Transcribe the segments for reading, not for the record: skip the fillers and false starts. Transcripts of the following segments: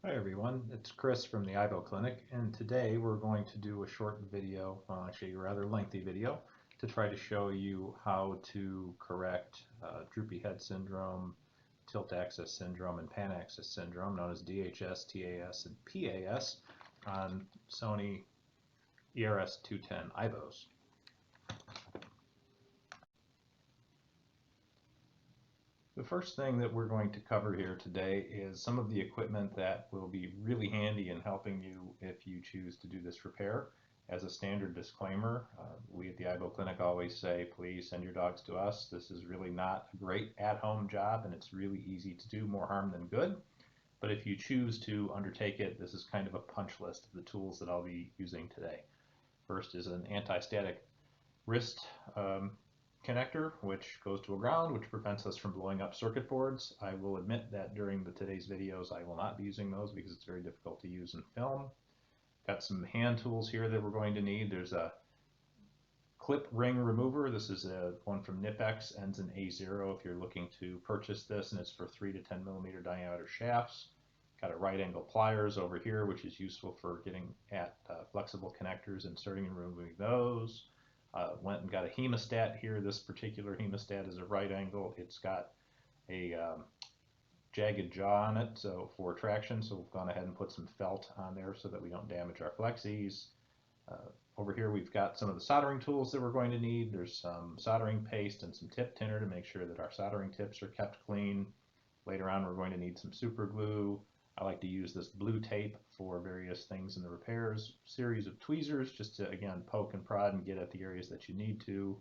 Hi everyone, it's Chris from the aiboclinic, and today we're going to do a short video, well actually a rather lengthy video, to try to show you how to correct droopy head syndrome, tilt axis syndrome, and pan axis syndrome, known as DHS, TAS, and PAS, on Sony ERS 210 aibos. The first thing that we're going to cover here today is some of the equipment that will be really handy in helping you if you choose to do this repair. As a standard disclaimer, we at the aiboclinic always say, please send your dogs to us. This is really not a great at-home job, and it's really easy to do, more harm than good. But if you choose to undertake it, this is kind of a punch list of the tools that I'll be using today. First is an anti-static wrist connector, which goes to a ground, which prevents us from blowing up circuit boards. I will admit that during today's videos I will not be using those because it's very difficult to use in film. Got some hand tools here that we're going to need. There's a clip ring remover. This is one from Nipex, ends in A0 if you're looking to purchase this, and it's for 3 to 10 millimeter diameter shafts. Got a right angle pliers over here, which is useful for getting at flexible connectors, inserting and removing those. Went and got a hemostat here. This particular hemostat is a right angle. It's got a jagged jaw on it, so for traction, so we've gone ahead and put some felt on there so that we don't damage our flexies. Over here we've got some of the soldering tools that we're going to need. There's some soldering paste and some tip tinner to make sure that our soldering tips are kept clean. Later on we're going to need some super glue. I like to use this blue tape for various things in the repairs, series of tweezers just to, again, poke and prod and get at the areas that you need to.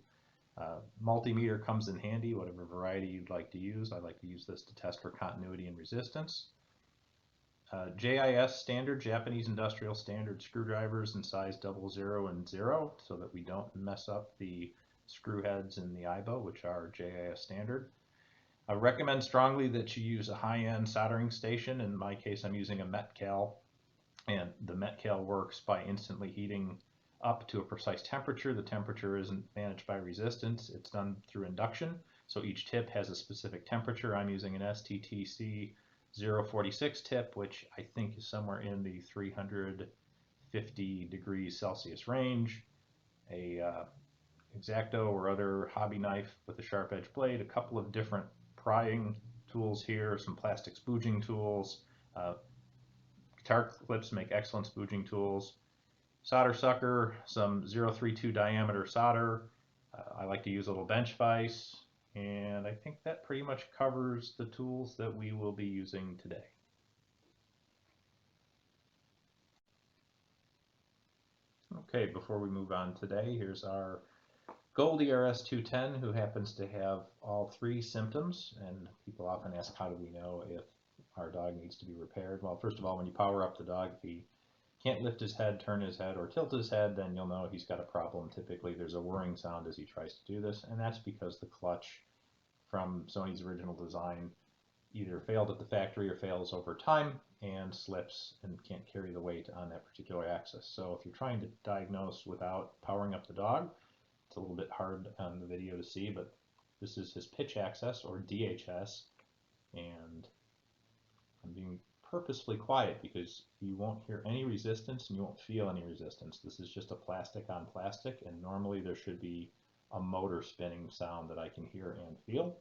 Multimeter comes in handy, whatever variety you'd like to use. I like to use this to test for continuity and resistance. JIS standard, Japanese industrial standard screwdrivers in size 00 and 0 so that we don't mess up the screw heads in the aibo, which are JIS standard. I recommend strongly that you use a high-end soldering station. In my case, I'm using a Metcal, and the Metcal works by instantly heating up to a precise temperature. The temperature isn't managed by resistance, it's done through induction, so each tip has a specific temperature. I'm using an STTC 046 tip, which I think is somewhere in the 350 degrees Celsius range. A X-Acto or other hobby knife with a sharp edge blade, a couple of different prying tools here, some plastic spooging tools. Guitar clips make excellent spooging tools. Solder sucker, some 032 diameter solder. I like to use a little bench vise, and I think that pretty much covers the tools that we will be using today. Okay, before we move on today, here's our Gold ERS 210, who happens to have all three symptoms, and people often ask, how do we know if our dog needs to be repaired? Well, first of all, when you power up the dog, if he can't lift his head, turn his head, or tilt his head, then you'll know he's got a problem. Typically there's a whirring sound as he tries to do this, and that's because the clutch from Sony's original design either failed at the factory or fails over time and slips and can't carry the weight on that particular axis. So if you're trying to diagnose without powering up the dog, it's a little bit hard on the video to see, but this is his pitch axis, or DHS, and I'm being purposefully quiet because you won't hear any resistance and you won't feel any resistance. This is just a plastic on plastic, and normally there should be a motor spinning sound that I can hear and feel.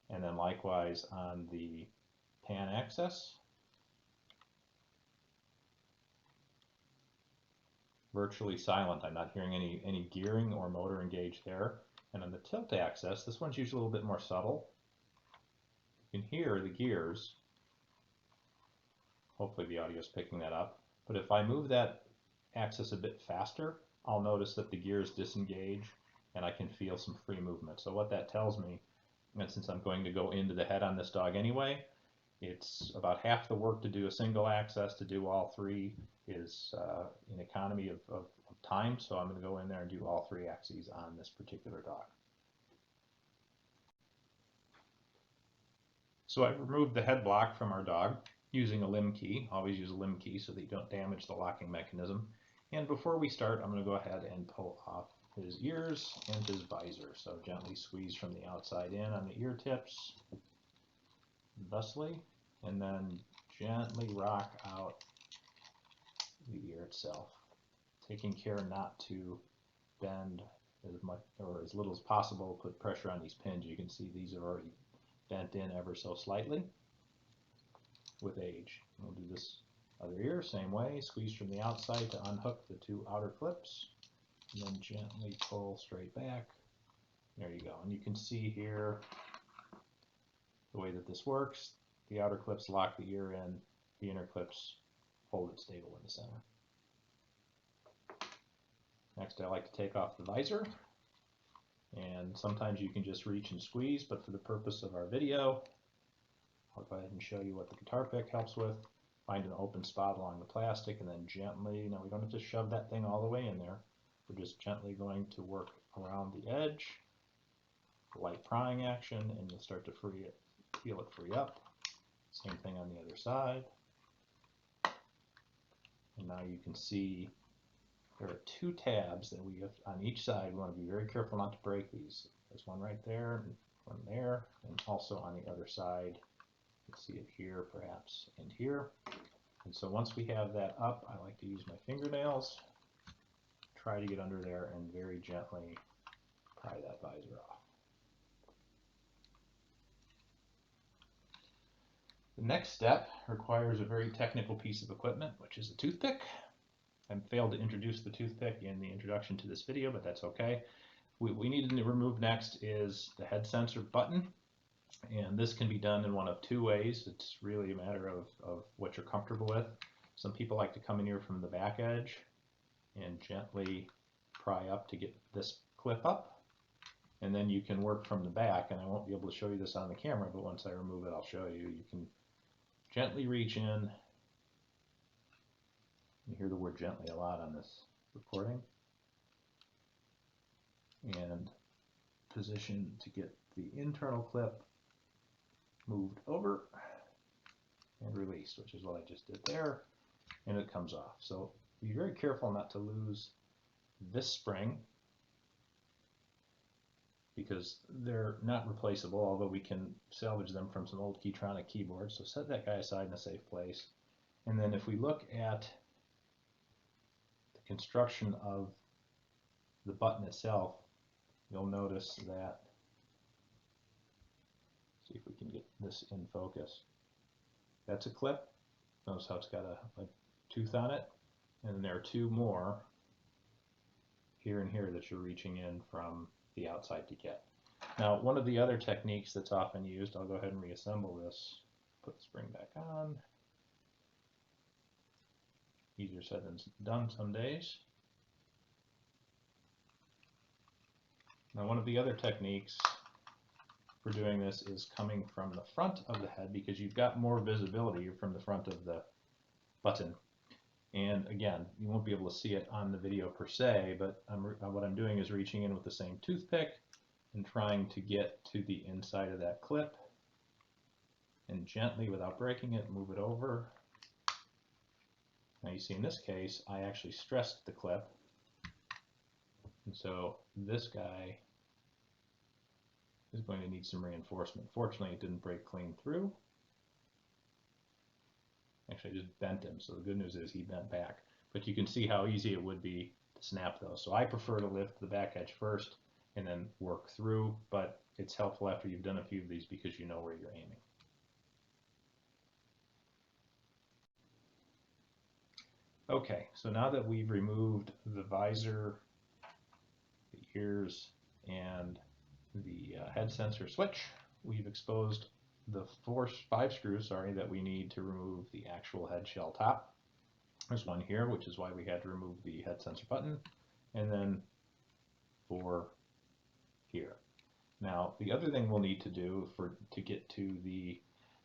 And then likewise on the pan axis, virtually silent. I'm not hearing any gearing or motor engaged there. And on the tilt axis, this one's usually a little bit more subtle. You can hear the gears. Hopefully the audio is picking that up. But if I move that axis a bit faster, I'll notice that the gears disengage and I can feel some free movement. So what that tells me, and since I'm going to go into the head on this dog anyway, it's about half the work to do a single axis. To do all three is an economy of time, so I'm going to go in there and do all three axes on this particular dog. So I've removed the head block from our dog using a limb key. Always use a limb key so that you don't damage the locking mechanism. And before we start, I'm going to go ahead and pull off his ears and his visor. So gently squeeze from the outside in on the ear tips, thusly, and then gently rock out the ear itself, taking care not to bend as much or as little as possible. Put pressure on these pins. You can see these are already bent in ever so slightly with age. We'll do this other ear, same way. Squeeze from the outside to unhook the two outer clips, and then gently pull straight back. There you go. And you can see here the way that this works. The outer clips lock the ear in, the inner clips hold it stable in the center. Next, I like to take off the visor, and sometimes you can just reach and squeeze, but for the purpose of our video, I'll go ahead and show you what the guitar pick helps with. Find an open spot along the plastic and then gently, now we don't have to shove that thing all the way in there, we're just gently going to work around the edge, light prying action, and you'll start to feel it free up. Same thing on the other side. And now you can see there are two tabs that we have on each side. We want to be very careful not to break these. There's one right there and one there, and also on the other side. You can see it here, perhaps, and here. And so once we have that up, I like to use my fingernails, try to get under there and very gently pry that visor off. The next step requires a very technical piece of equipment, which is a toothpick. I failed to introduce the toothpick in the introduction to this video, but that's okay. What we need to remove next is the head sensor button, and this can be done in one of two ways. It's really a matter of what you're comfortable with. Some people like to come in here from the back edge and gently pry up to get this clip up, and then you can work from the back, and I won't be able to show you this on the camera, but once I remove it I'll show you. You can gently reach in. You hear the word gently a lot on this recording. And position to get the internal clip moved over and released, which is what I just did there, and it comes off. So be very careful not to lose this spring, because they're not replaceable, although we can salvage them from some old Keytronic keyboards. So set that guy aside in a safe place. And then if we look at the construction of the button itself, you'll notice that, see if we can get this in focus. That's a clip. Notice how it's got a tooth on it. And then there are two more here and here that you're reaching in from the outside to get. Now, one of the other techniques that's often used, I'll go ahead and reassemble this, put the spring back on. Easier said than done some days. Now, one of the other techniques for doing this is coming from the front of the head, because you've got more visibility from the front of the button. And again, you won't be able to see it on the video per se, but what I'm doing is reaching in with the same toothpick and trying to get to the inside of that clip, and gently, without breaking it, move it over. Now you see in this case, I actually stressed the clip, and so this guy is going to need some reinforcement. Fortunately, it didn't break clean through. Actually, I just bent him, so the good news is he bent back. But you can see how easy it would be to snap those. So I prefer to lift the back edge first and then work through, but it's helpful after you've done a few of these because you know where you're aiming. Okay, so now that we've removed the visor, the ears, and the head sensor switch, we've exposed the five screws that we need to remove the actual head shell top. There's one here, which is why we had to remove the head sensor button, and then 4 here. Now, the other thing we'll need to do to get to the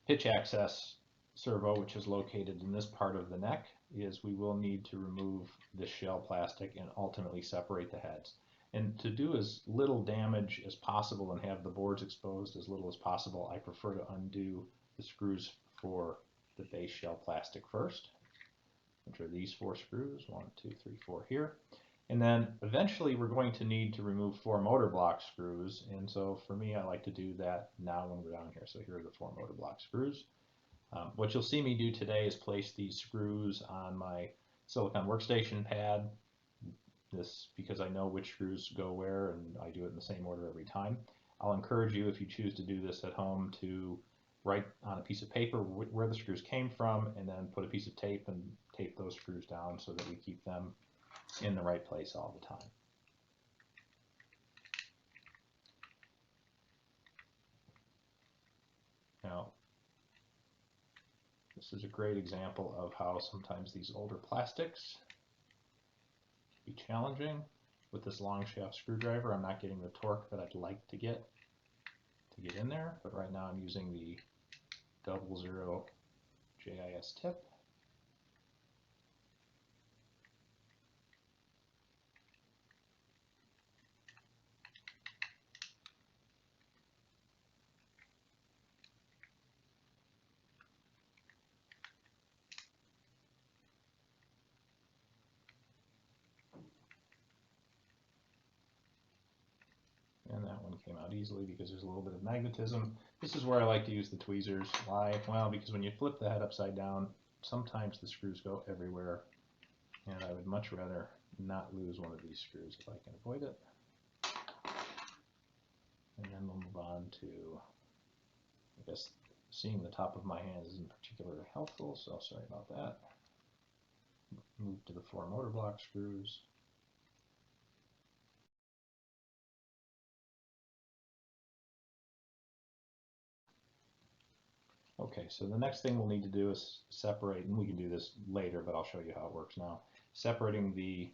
pitch access servo, which is located in this part of the neck, is we will need to remove the shell plastic and ultimately separate the heads. And to do as little damage as possible and have the boards exposed as little as possible, I prefer to undo the screws for the base shell plastic first, which are these 4 screws, 1, 2, 3, 4 here. And then eventually we're going to need to remove 4 motor block screws, and so for me I like to do that now when we're down here. So here are the 4 motor block screws. What you'll see me do today is place these screws on my silicon workstation pad. This because I know which screws go where, and I do it in the same order every time. I'll encourage you, if you choose to do this at home, to write on a piece of paper where the screws came from, and then put a piece of tape and tape those screws down so that we keep them in the right place all the time. Now, this is a great example of how sometimes these older plastics can be challenging. With this long shaft screwdriver, I'm not getting the torque that I'd like to get in there, but right now I'm using the 00 JIS tip. And that one came out easily because there's a little bit of magnetism. This is where I like to use the tweezers. Why? Well, because when you flip the head upside down, sometimes the screws go everywhere, and I would much rather not lose one of these screws if I can avoid it. And then we'll move on to, I guess, seeing the top of my hand isn't particularly helpful, so sorry about that. Move to the 4 motor block screws. Okay, so the next thing we'll need to do is separate, and we can do this later, but I'll show you how it works now. Separating the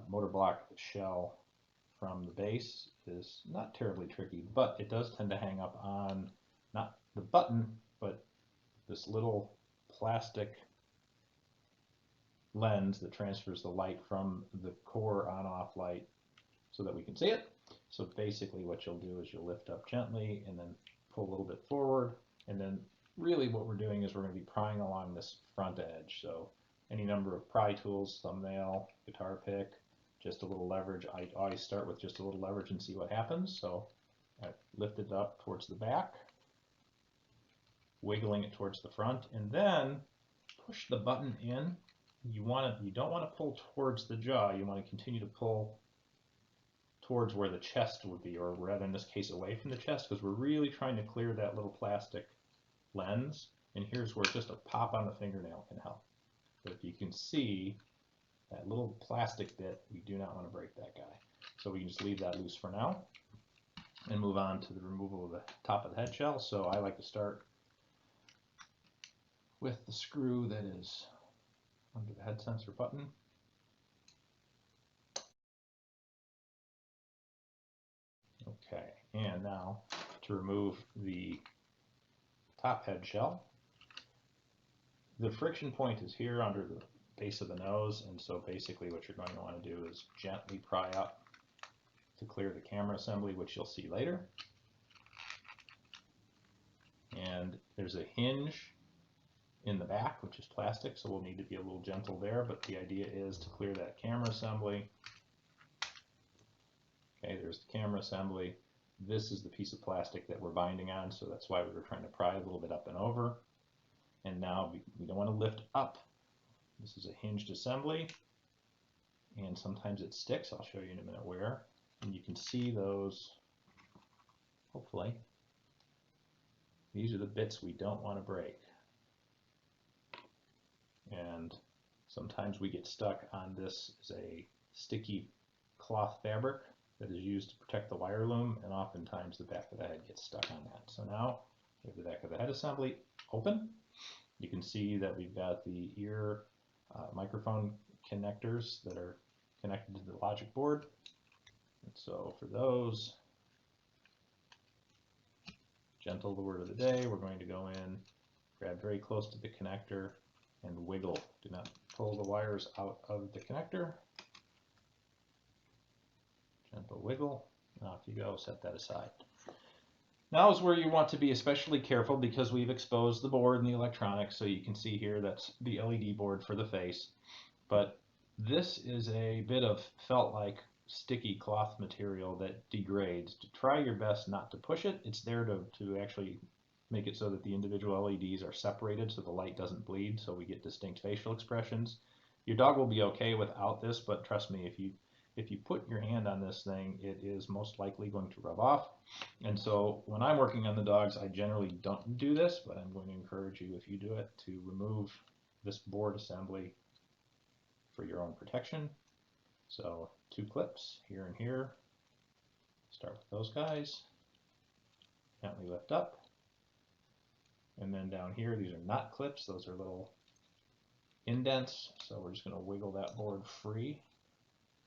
motor block shell from the base is not terribly tricky, but it does tend to hang up on not the button, but this little plastic lens that transfers the light from the core on-off light so that we can see it. So basically what you'll do is you'll lift up gently and then pull a little bit forward, and then really what we're doing is we're going to be prying along this front edge. So any number of pry tools, thumbnail, guitar pick, just a little leverage. I always start with just a little leverage and see what happens. So I lift it up towards the back, wiggling it towards the front, and then push the button in. You don't want to pull towards the jaw. You want to continue to pull towards where the chest would be, or rather in this case away from the chest, because we're really trying to clear that little plastic lens. And here's where just a pop on the fingernail can help. But if you can see that little plastic bit, we do not want to break that guy. So we can just leave that loose for now and move on to the removal of the top of the head shell. So I like to start with the screw that is under the head sensor button. Okay, and now to remove the top head shell. The friction point is here under the base of the nose, and so basically what you're going to want to do is gently pry up to clear the camera assembly, which you'll see later. And there's a hinge in the back, which is plastic, so we'll need to be a little gentle there, but the idea is to clear that camera assembly. Okay, there's the camera assembly. This is the piece of plastic that we're binding on, so that's why we were trying to pry a little bit up and over. And now we don't want to lift up. This is a hinged assembly, and sometimes it sticks. I'll show you in a minute where. And you can see those, hopefully. These are the bits we don't want to break. And sometimes we get stuck on this as a sticky cloth fabric that is used to protect the wire loom, and oftentimes the back of the head gets stuck on that. So now we have the back of the head assembly open. You can see that we've got the ear microphone connectors that are connected to the logic board. And so for those, gentle the word of the day, we're going to go in, grab very close to the connector, and wiggle. Do not pull the wires out of the connector. Gentle wiggle, and off you go, set that aside. Now is where you want to be especially careful because we've exposed the board and the electronics, so you can see here that's the LED board for the face. But this is a bit of felt-like sticky cloth material that degrades. Try your best not to push it. It's there to actually make it so that the individual LEDs are separated so the light doesn't bleed, so we get distinct facial expressions. Your dog will be okay without this, but trust me, if you put your hand on this thing, it is most likely going to rub off. And so when I'm working on the dogs, I generally don't do this, but I'm going to encourage you, if you do it, to remove this board assembly for your own protection. So 2 clips here and here. Start with those guys. Gently lift up. And then down here, these are not clips, those are little indents. So we're just going to wiggle that board free,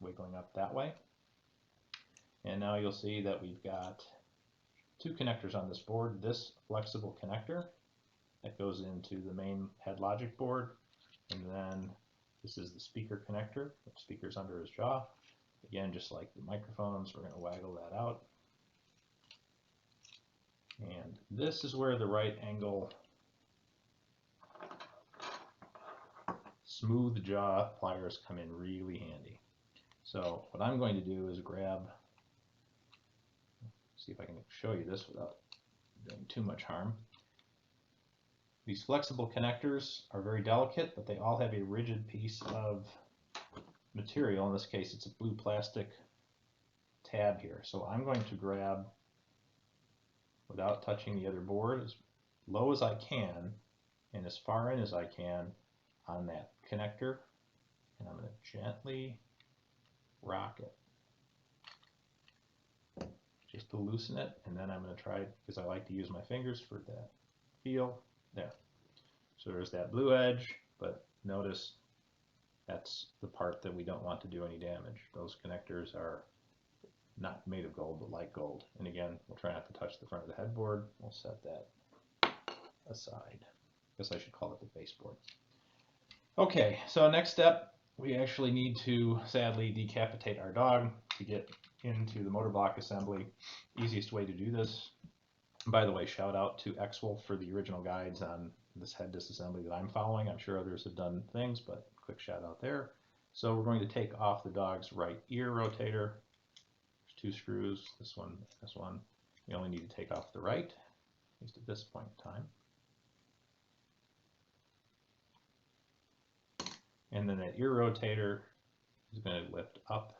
wiggling up that way. And now you'll see that we've got 2 connectors on this board. This flexible connector that goes into the main head logic board, and then this is the speaker connector. The speaker's under his jaw. Again, just like the microphones, we're going to waggle that out. And this is where the right angle smooth jaw pliers come in really handy. So what I'm going to do is grab, see if I can show you this without doing too much harm. These flexible connectors are very delicate, but they all have a rigid piece of material. In this case, it's a blue plastic tab here. So I'm going to grab, without touching the other board, as low as I can and as far in as I can on that connector, and I'm going to gently rock it just to loosen it, and then I'm going to try, because I like to use my fingers for that feel. There. So there's that blue edge, but notice that's the part that we don't want to do any damage. Those connectors are not made of gold, but like gold. And again, we'll try not to touch the front of the headboard. We'll set that aside. I guess I should call it the baseboard. Okay, so next step, we actually need to sadly decapitate our dog to get into the motor block assembly. Easiest way to do this. By the way, shout out to X-Wolf for the original guides on this head disassembly that I'm following. I'm sure others have done things, but quick shout out there. So we're going to take off the dog's right ear rotator. There's 2 screws, this one, this one. You only need to take off the right, at least at this point in time. And then that ear rotator is going to lift up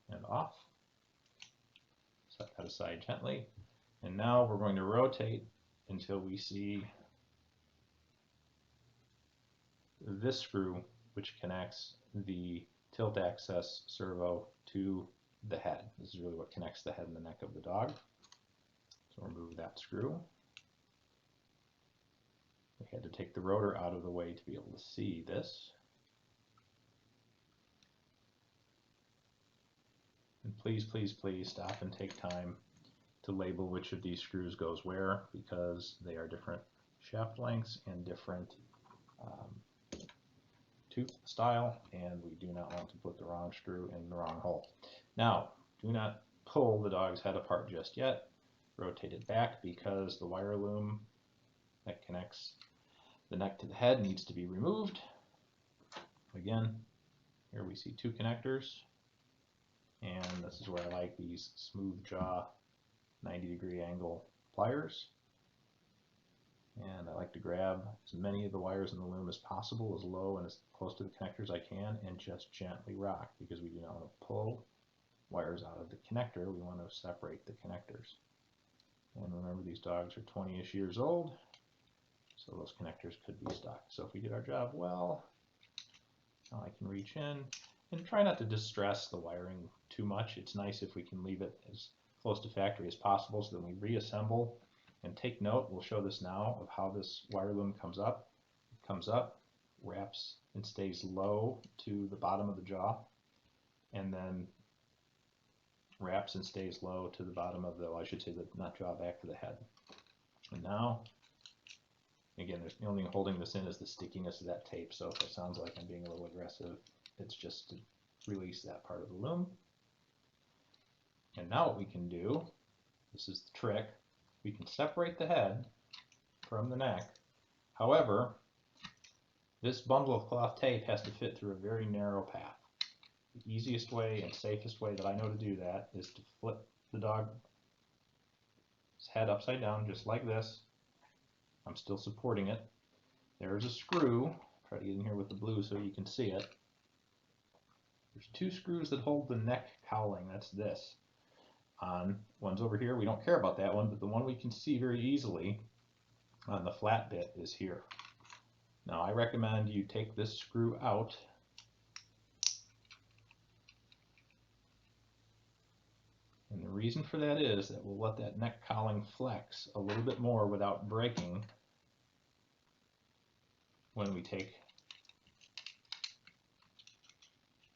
and off. Set that aside gently. And now we're going to rotate until we see this screw, which connects the tilt access servo to the head. This is really what connects the head and the neck of the dog. So remove that screw. We had to take the rotor out of the way to be able to see this. And please, please, please stop and take time to label which of these screws goes where, because they are different shaft lengths and different tooth style, and we do not want to put the wrong screw in the wrong hole. Now, do not pull the dog's head apart just yet. Rotate it back, because the wire loom that connects the neck to the head needs to be removed. Again, here we see 2 connectors, and this is where I like these smooth jaw 90-degree angle pliers. And I like to grab as many of the wires in the loom as possible, as low and as close to the connector as I can, and just gently rock, because we do not want to pull wires out of the connector. We want to separate the connectors. And remember, these dogs are 20-ish years old, so those connectors could be stuck. So if we did our job well, now I can reach in and try not to distress the wiring too much. It's nice if we can leave it as close to factory as possible, so that when we reassemble, and take note, we'll show this now, of how this wire loom comes up. It comes up, wraps, and stays low to the bottom of the jaw, and then wraps and stays low to the bottom of the, well, I should say the not jaw, back to the head. And now, again, there's the only thing holding this in is the stickiness of that tape, so if it sounds like I'm being a little aggressive, it's just to release that part of the loom. And now what we can do, this is the trick, we can separate the head from the neck. However, this bundle of cloth tape has to fit through a very narrow path. The easiest way and safest way that I know to do that is to flip the dog's head upside down, just like this, I'm still supporting it. There's a screw. Try to get in here with the blue so you can see it. There's two screws that hold the neck cowling. That's this. One's over here. We don't care about that one, but the one we can see very easily on the flat bit is here. Now I recommend you take this screw out. And the reason for that is that we'll let that neck cowling flex a little bit more without breaking when we take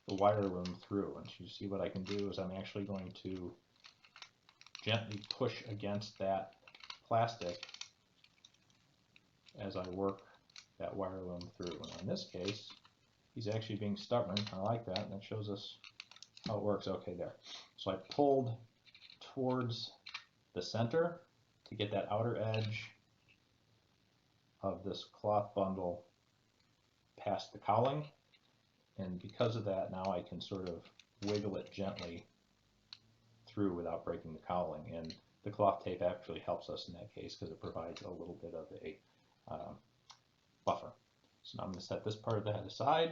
the wire loom through. And you see what I can do is I'm actually going to gently push against that plastic as I work that wire loom through. And in this case, he's actually being stubborn. I like that, and that shows us how it works. Okay, there. So I pulled towards the center to get that outer edge of this cloth bundle past the cowling, and because of that, now I can sort of wiggle it gently through without breaking the cowling. And the cloth tape actually helps us in that case because it provides a little bit of a buffer. So now I'm going to set this part of that aside.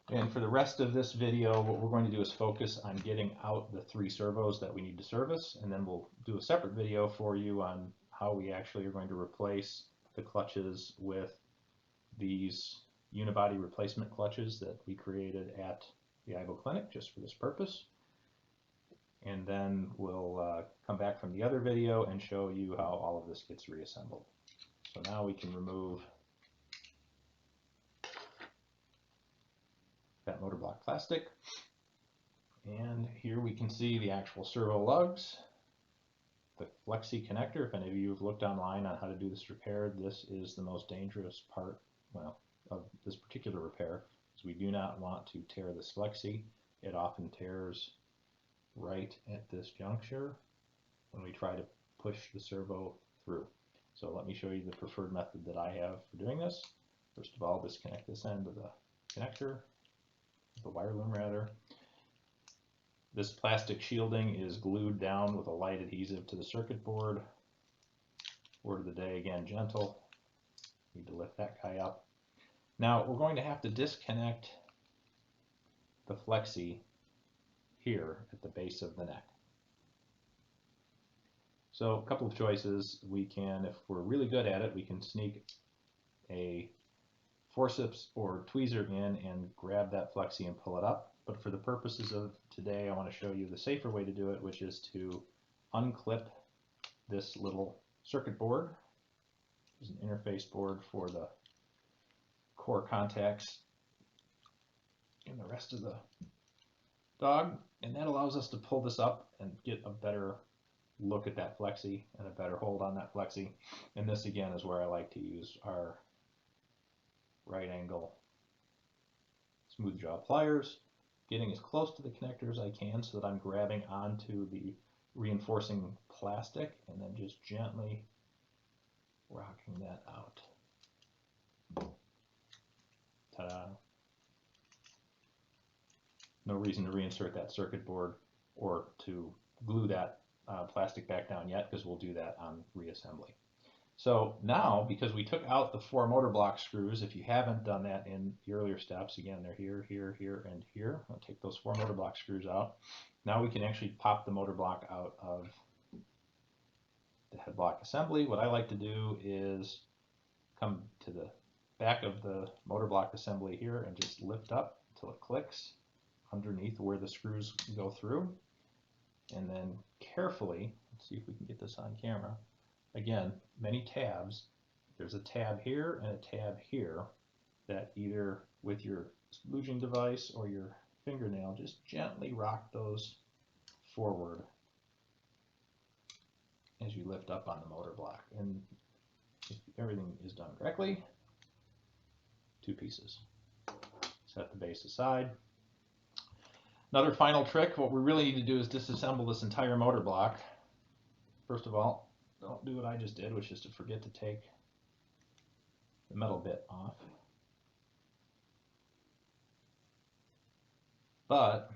And for the rest of this video, what we're going to do is focus on getting out the 3 servos that we need to service, and then we'll do a separate video for you on how we actually are going to replace the clutches with these unibody replacement clutches that we created at the aiboclinic just for this purpose. And then we'll come back from the other video and show you how all of this gets reassembled. So now we can remove that motor block plastic. And here we can see the actual servo lugs, the flexi connector. If any of you have looked online on how to do this repair, this is the most dangerous part, well, of this particular repair, because we do not want to tear this flexi. It often tears right at this juncture when we try to push the servo through. So let me show you the preferred method that I have for doing this. First of all, disconnect this end of the connector, the wire loom rather. This plastic shielding is glued down with a light adhesive to the circuit board. Word of the day, again, gentle. Need to lift that guy up. Now we're going to have to disconnect the flexi here at the base of the neck. So a couple of choices. We can, if we're really good at it, we can sneak a forceps or tweezer in and grab that flexi and pull it up. But for the purposes of today, I want to show you the safer way to do it, which is to unclip this little circuit board. There's an interface board for the core contacts and the rest of the dog, and that allows us to pull this up and get a better look at that flexi and a better hold on that flexi. And this again is where I like to use our right angle smooth jaw pliers, getting as close to the connector as I can so that I'm grabbing onto the reinforcing plastic and then just gently rocking that out. Ta-da! No reason to reinsert that circuit board or to glue that plastic back down yet, because we'll do that on reassembly. So now, because we took out the 4 motor block screws, if you haven't done that in the earlier steps, again, they're here, here, here, and here. I'll take those 4 motor block screws out. Now we can actually pop the motor block out of the head block assembly. What I like to do is come to the back of the motor block assembly here and just lift up until it clicks underneath where the screws go through. And then carefully, let's see if we can get this on camera. Again, many tabs. There's a tab here and a tab here that either with your splooging device or your fingernail, just gently rock those forward as you lift up on the motor block. And if everything is done correctly, 2 pieces. Set the base aside. Another final trick, what we really need to do is disassemble this entire motor block. First of all, don't do what I just did, which is to forget to take the metal bit off. But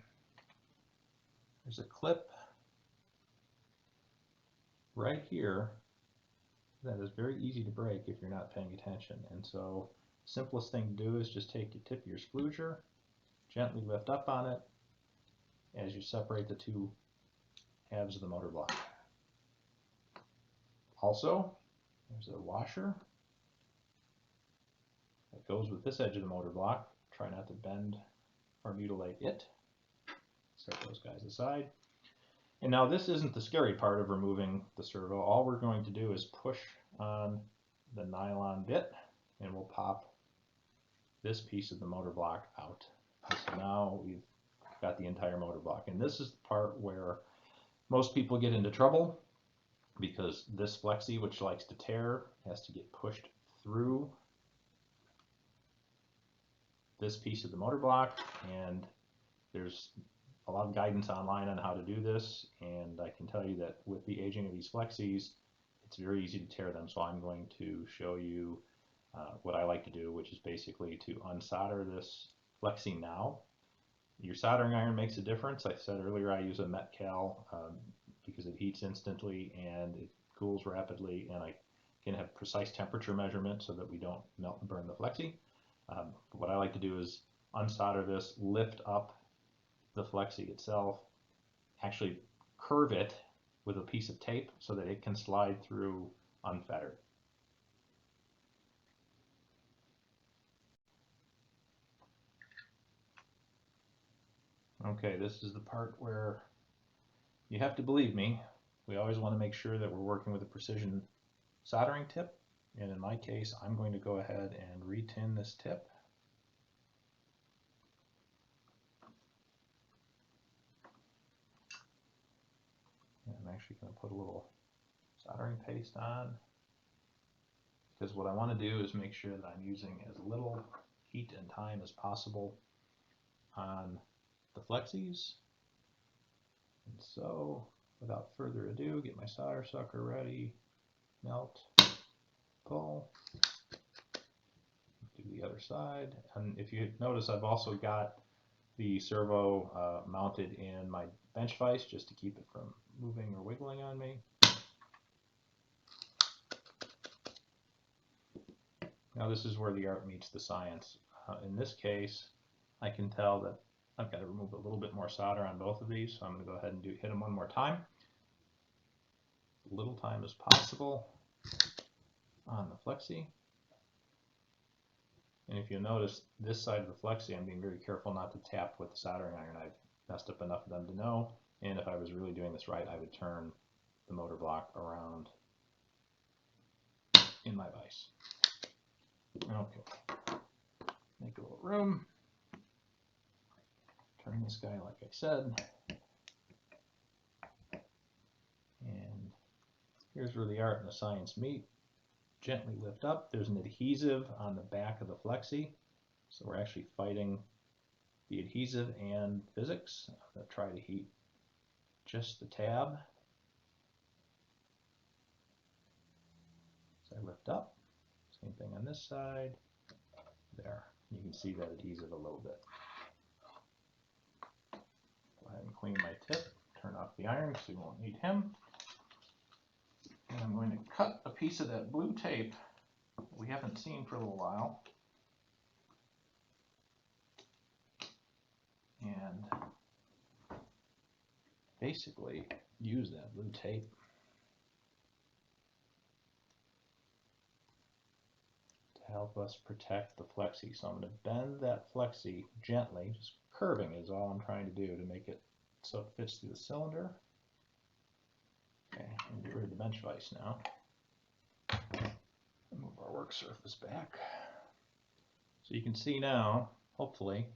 there's a clip right here that is very easy to break if you're not paying attention. And so simplest thing to do is just take your tip of your spluger, gently lift up on it as you separate the two halves of the motor block. Also, there's a washer that goes with this edge of the motor block. Try not to bend or mutilate it. Set those guys aside. And now this isn't the scary part of removing the servo. All we're going to do is push on the nylon bit and we'll pop this piece of the motor block out. So now we've got the entire motor block. And this is the part where most people get into trouble because this flexi, which likes to tear, has to get pushed through this piece of the motor block, and there's a lot of guidance online on how to do this, and I can tell you that with the aging of these flexis, it's very easy to tear them. So I'm going to show you what I like to do, which is basically to unsolder this flexi now. Your soldering iron makes a difference. I said earlier I use a Metcal because it heats instantly and it cools rapidly, and I can have precise temperature measurement so that we don't melt and burn the flexi. What I like to do is unsolder this, lift up the flexi itself, actually curve it with a piece of tape so that it can slide through unfettered. Okay, this is the part where you have to believe me. We always want to make sure that we're working with a precision soldering tip, and in my case I'm going to go ahead and retin this tip. And I'm actually going to put a little soldering paste on, because what I want to do is make sure that I'm using as little heat and time as possible on the flexis. And so without further ado, get my solder sucker ready, melt, pull, do the other side. And if you notice, I've also got the servo mounted in my bench vise just to keep it from moving or wiggling on me. Now this is where the art meets the science. In this case, I can tell that I've got to remove a little bit more solder on both of these, so I'm going to go ahead and hit them one more time. Little time as possible on the flexi. And if you'll notice, this side of the flexi, I'm being very careful not to tap with the soldering iron. I've messed up enough of them to know, and if I was really doing this right, I would turn the motor block around in my vise. Okay, make a little room. Turn this guy like I said. And here's where the art and the science meet. Gently lift up. There's an adhesive on the back of the flexi, so we're actually fighting the adhesive and physics. I'm going to try to heat just the tab. So I lift up. Same thing on this side. There. You can see that adhesive a little bit. Go ahead and clean my tip. Turn off the iron so you won't need him. And I'm going to cut a piece of that blue tape we haven't seen for a little while. And basically use that blue tape to help us protect the flexi. So I'm going to bend that flexi gently, just curving is all I'm trying to do to make it so it fits through the cylinder. Okay, I'm going to get rid of the bench vise now. Move our work surface back. So you can see now, hopefully,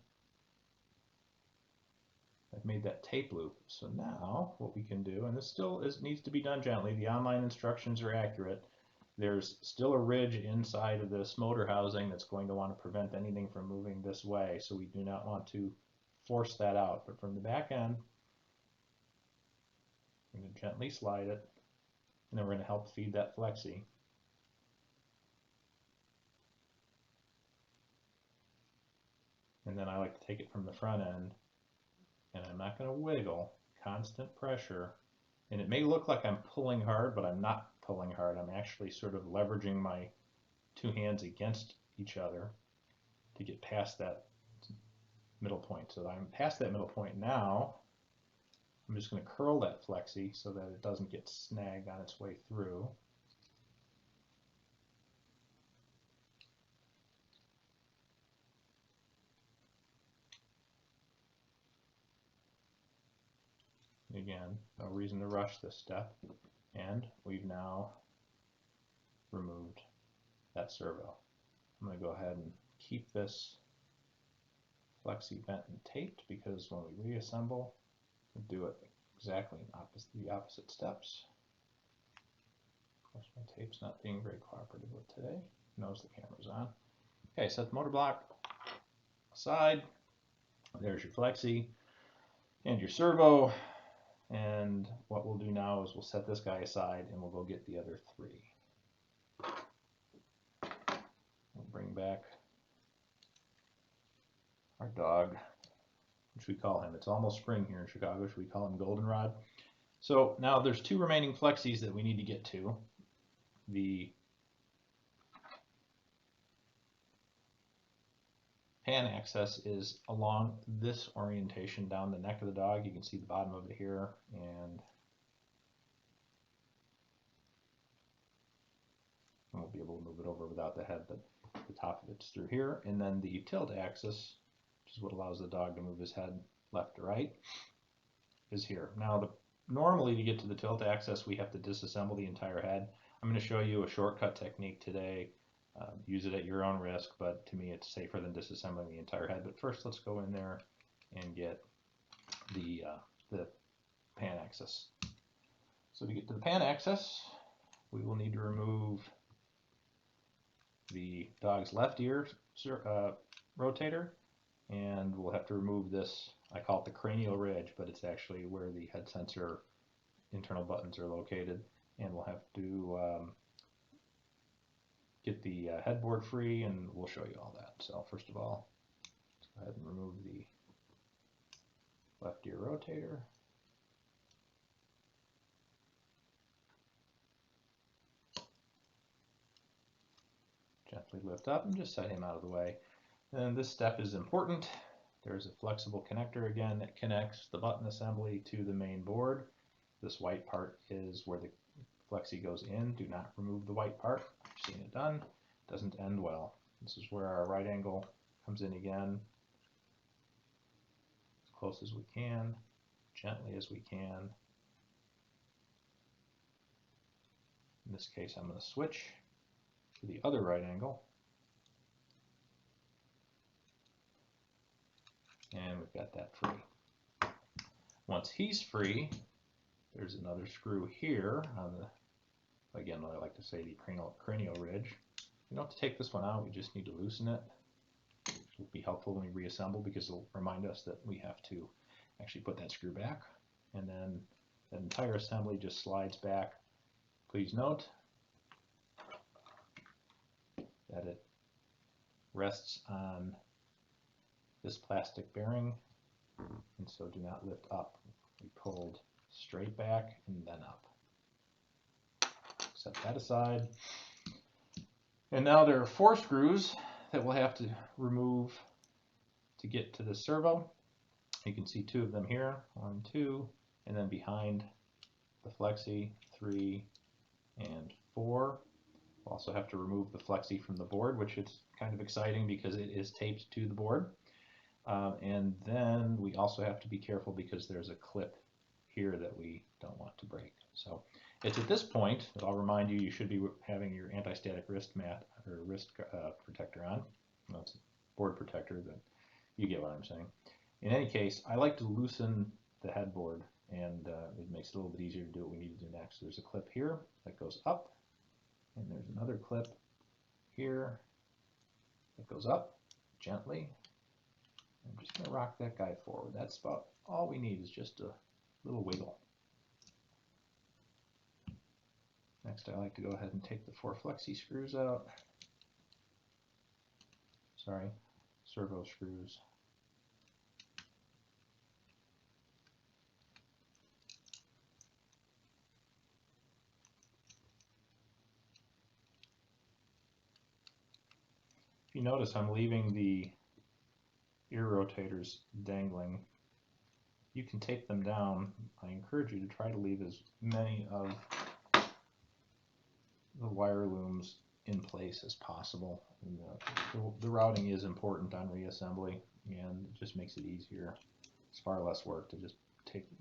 I've made that tape loop. So now what we can do, and this still needs to be done gently, the online instructions are accurate. There's still a ridge inside of this motor housing that's going to want to prevent anything from moving this way, so we do not want to force that out. But from the back end, I'm going to gently slide it, and then we're going to help feed that flexi. And then I like to take it from the front end, and I'm not going to wiggle, constant pressure. And it may look like I'm pulling hard, but I'm not pulling hard. I'm actually sort of leveraging my two hands against each other to get past that middle point. So I'm past that middle point now. I'm just going to curl that flexi so that it doesn't get snagged on its way through. Again, no reason to rush this step. And we've now removed that servo. I'm going to go ahead and keep this flexi bent and taped because when we reassemble, we'll do it exactly in the opposite steps. Of course, my tape's not being very cooperative with today. Knows the camera's on. Okay, set the motor block aside. There's your flexi and your servo. And what we'll do now is we'll set this guy aside and we'll go get the other three. We'll bring back our dog, which we call him. It's almost spring here in Chicago. Should we call him Goldenrod? So now there's two remaining flexis that we need to get to. The pan access is along this orientation down the neck of the dog. You can see the bottom of it here, and I won't be able to move it over without the head, but the top of it's through here. And then the tilt axis, which is what allows the dog to move his head left to right, is here. Now, normally to get to the tilt axis, we have to disassemble the entire head. I'm going to show you a shortcut technique today. Use it at your own risk, but to me it's safer than disassembling the entire head. But first, let's go in there and get the pan axis. So to get to the pan axis, we will need to remove the dog's left ear rotator, and we'll have to remove this, I call it the cranial ridge, but it's actually where the head sensor internal buttons are located, and we'll have to get the headboard free, and we'll show you all that. So first of all, let's go ahead and remove the left ear rotator. Gently lift up and just set him out of the way. And this step is important. There's a flexible connector again that connects the button assembly to the main board. This white part is where the flexi goes in. Do not remove the white part. I've seen it done. It doesn't end well. This is where our right angle comes in again. As close as we can, gently as we can. In this case, I'm going to switch to the other right angle. And we've got that free. Once he's free, there's another screw here on the, again, what I like to say, the cranial ridge. You don't have to take this one out, we just need to loosen it. It will be helpful when we reassemble because it'll remind us that we have to actually put that screw back. And then the entire assembly just slides back. Please note that it rests on this plastic bearing, and so do not lift up. We pulled straight back and then up. Set that aside. And now there are 4 screws that we'll have to remove to get to the servo. You can see 2 of them here, 1, 2, and then behind the flexi, 3 and 4. We'll also have to remove the flexi from the board, which is kind of exciting because it is taped to the board. And then we also have to be careful because there's a clip here that we don't want to break. So it's at this point that I'll remind you, you should be having your anti-static wrist mat or wrist protector on. Well, it's a board protector, but you get what I'm saying. In any case, I like to loosen the headboard, and it makes it a little bit easier to do what we need to do next. There's a clip here that goes up, and there's another clip here that goes up gently. I'm just going to rock that guy forward. That's about all we need, is just a little wiggle. Next, I like to go ahead and take the 4 flexi screws out. Sorry, servo screws. If you notice, I'm leaving the ear rotators dangling. You can tape them down. I encourage you to try to leave as many of the wire looms in place as possible. And the routing is important on reassembly, and it just makes it easier. It's far less work to just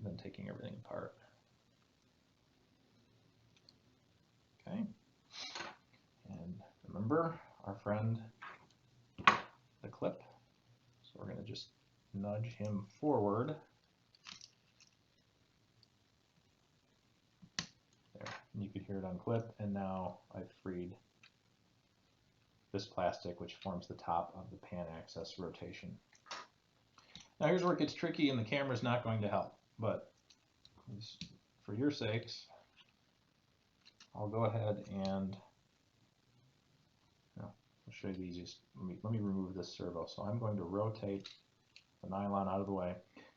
than taking everything apart. Okay, and remember our friend, the clip. So we're going to just nudge him forward. There, and you could hear it unclip, and now I've freed this plastic, which forms the top of the pan access rotation. Now here's where it gets tricky, and the camera's not going to help, but for your sakes, I'll go ahead and I'll show you the easiest. Let me remove this servo. So I'm going to rotate the nylon out of the way.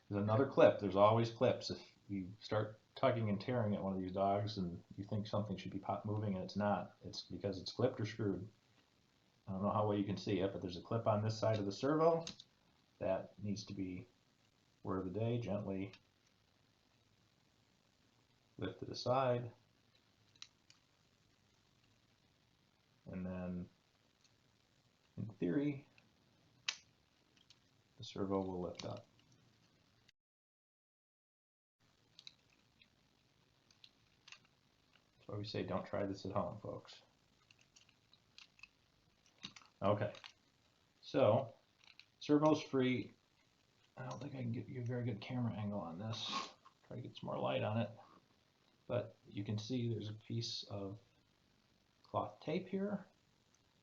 There's another clip. There's always clips. If you start tugging and tearing at one of these dogs and you think something should be moving and it's not, it's because it's clipped or screwed. I don't know how well you can see it, but there's a clip on this side of the servo that needs to be word of the day, gently lifted aside, and then in theory the servo will lift up. That's why we say don't try this at home, folks. Okay, so servo's free. I don't think I can give you a very good camera angle on this. Try to get some more light on it. But you can see there's a piece of cloth tape here,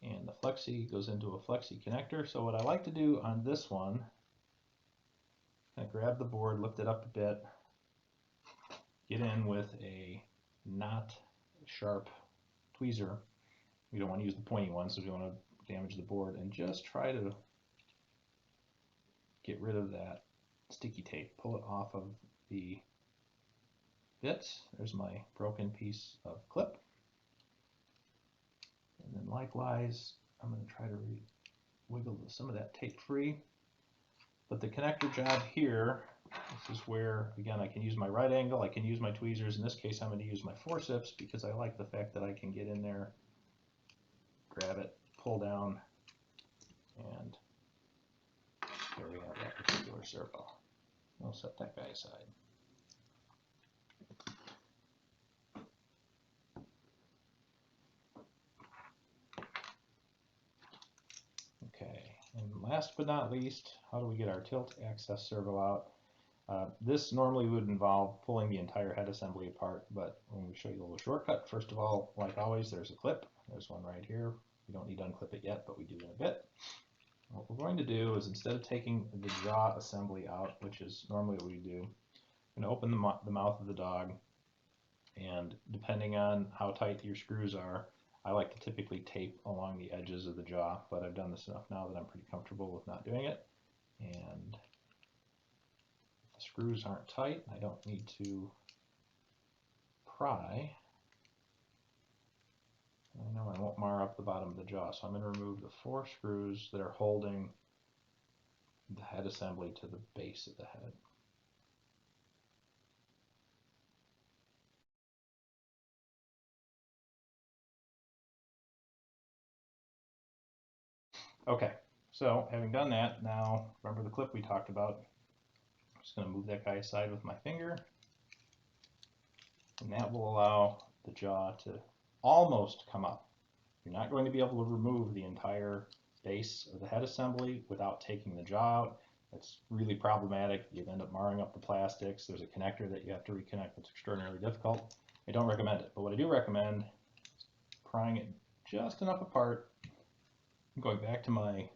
and the flexi goes into a flexi connector. So what I like to do on this one, kind of grab the board, lift it up a bit, get in with a not sharp tweezer. We don't want to use the pointy one, so we don't want to damage the board, and just try to get rid of that sticky tape. Pull it off of the bits. There's my broken piece of clip. And then likewise, I'm going to try to wiggle some of that tape free. But the connector job here, this is where, again, I can use my right angle, I can use my tweezers. In this case, I'm going to use my forceps because I like the fact that I can get in there, grab it, pull down, and there we have that particular servo. We'll set that guy aside. Okay, and last but not least, how do we get our tilt access servo out? This normally would involve pulling the entire head assembly apart, but when we show you a little shortcut, first of all, like always, there's a clip. There's one right here. We don't need to unclip it yet, but we do in a bit. What we're going to do is, instead of taking the jaw assembly out, which is normally what we do, I'm going to open the mouth of the dog, and depending on how tight your screws are, I like to typically tape along the edges of the jaw, but I've done this enough now that I'm pretty comfortable with not doing it. And if the screws aren't tight, I don't need to pry. I know I won't mar up the bottom of the jaw, so I'm going to remove the 4 screws that are holding the head assembly to the base of the head. Okay, so having done that, now remember the clip we talked about. I'm just going to move that guy aside with my finger, and that will allow the jaw to almost come up. You're not going to be able to remove the entire base of the head assembly without taking the jaw out. It's really problematic. You'd end up marring up the plastics. There's a connector that you have to reconnect that's extraordinarily difficult. I don't recommend it, but what I do recommend is prying it just enough apart. I'm going back to my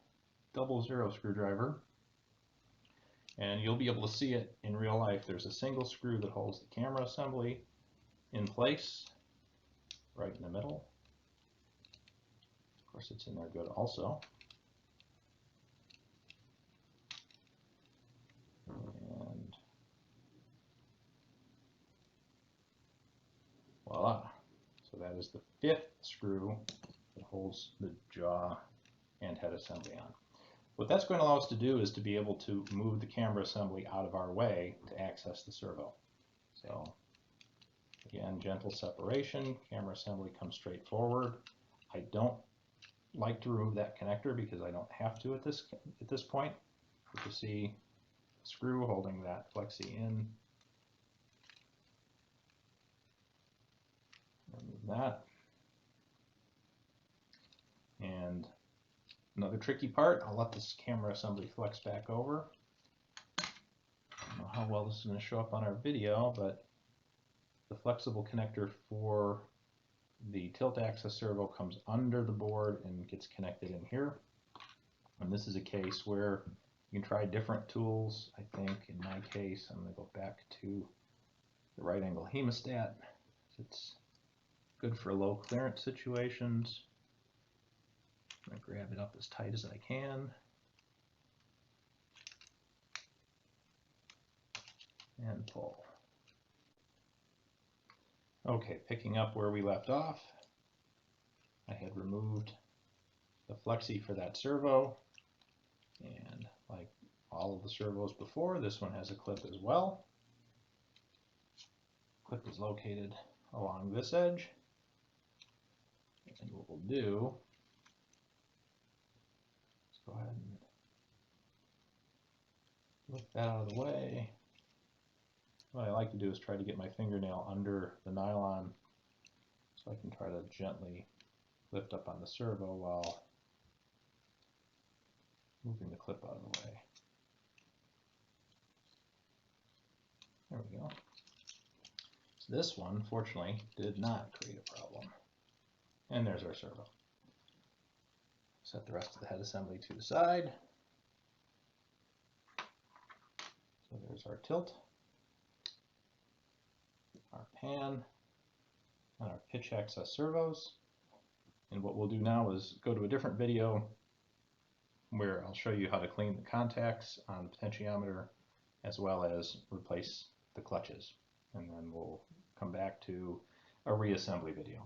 00 screwdriver, and you'll be able to see it in real life. There's a single screw that holds the camera assembly in place right in the middle. Of course, it's in there good also. And voila. So that is the 5th screw that holds the jaw and head assembly on. What that's going to allow us to do is to be able to move the camera assembly out of our way to access the servo. So again, gentle separation, camera assembly comes straight forward. I don't like to remove that connector because I don't have to at this point. You can see the screw holding that flexi in. Remove that. And another tricky part, I'll let this camera assembly flex back over. I don't know how well this is going to show up on our video, but the flexible connector for the tilt axis servo comes under the board and gets connected in here. And this is a case where you can try different tools. I think in my case, I'm going to go back to the right angle hemostat. It's good for low clearance situations. I'm going to grab it up as tight as I can. And pull. Okay, picking up where we left off, I had removed the flexi for that servo, and like all of the servos before, this one has a clip as well. Clip is located along this edge, and what we'll do is go ahead and lift that out of the way. What I like to do is try to get my fingernail under the nylon so I can try to gently lift up on the servo while moving the clip out of the way. There we go. So this one, fortunately, did not create a problem. And there's our servo. Set the rest of the head assembly to the side. So there's our tilt, our pan, and our pitch access servos. And what we'll do now is go to a different video where I'll show you how to clean the contacts on the potentiometer as well as replace the clutches. And then we'll come back to a reassembly video.